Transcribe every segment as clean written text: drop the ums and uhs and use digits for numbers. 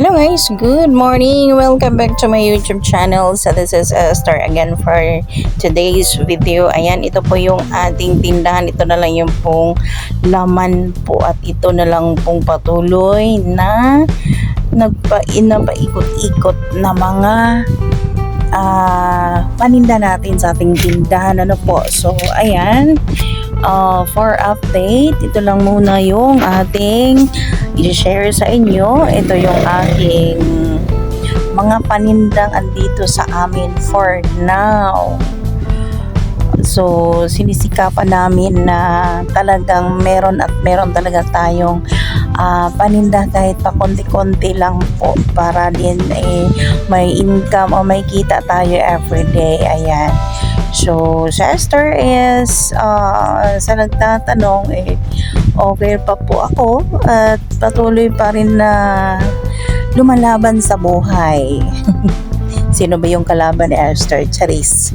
Hello guys, good morning. Welcome back to my YouTube channel. So this is Esther again for today's video. Ayan, ito po yung ating tindahan. Ito na lang yung pong laman po at ito na lang pong patuloy na napaikot-ikot na mga paninda natin sa ating tindahan. Ano po? So ayan, for update, ito lang muna yung ating i-share sa inyo. Ito yung aking mga panindang andito sa amin for now. So sinisikapan namin na talagang meron talaga tayong paninda kahit pa konti-konti lang po para din may income o may kita tayo everyday. Ayan. So, sa Esther is sa nagtatanong okay pa po ako at patuloy pa rin na lumalaban sa buhay. Sino ba yung kalaban ni Esther? Charis.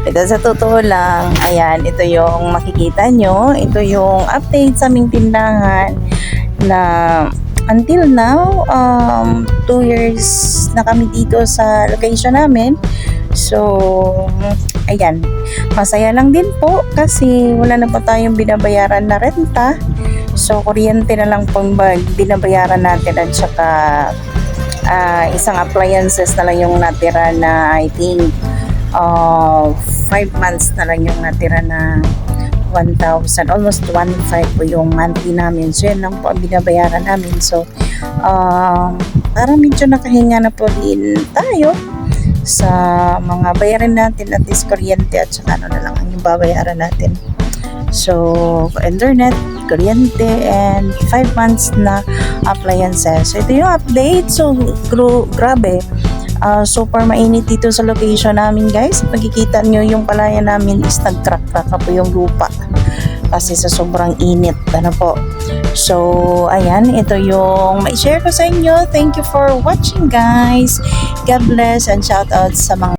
Ito sa totoo lang, ayan, ito yung makikita nyo, ito yung update sa aming tindahan na until now 2 years na kami dito sa location namin. So ayan, masaya lang din po kasi wala na pa tayong binabayaran na renta. So kuryente na lang pong binabayaran natin at saka isang appliances na lang yung natira na I think 5 months na lang yung natira na 1,000, almost 1,500 po yung monthly namin. So yan lang po ang binabayaran namin. So para medyo nakahinga na po din tayo sa mga bayarin natin at least kuryente at saka ano na lang ang babayaran natin. So internet, kuryente, and 5 months na appliances. So ito yung update. So grabe, super mainit dito sa location namin guys. Pagkikita nyo yung palaya namin is nag-crack-crack na po yung lupa kasi sa sobrang init. Ano po. So ayan, ito yung mai-share ko sa inyo. Thank you for watching guys. God bless and shout out sa mga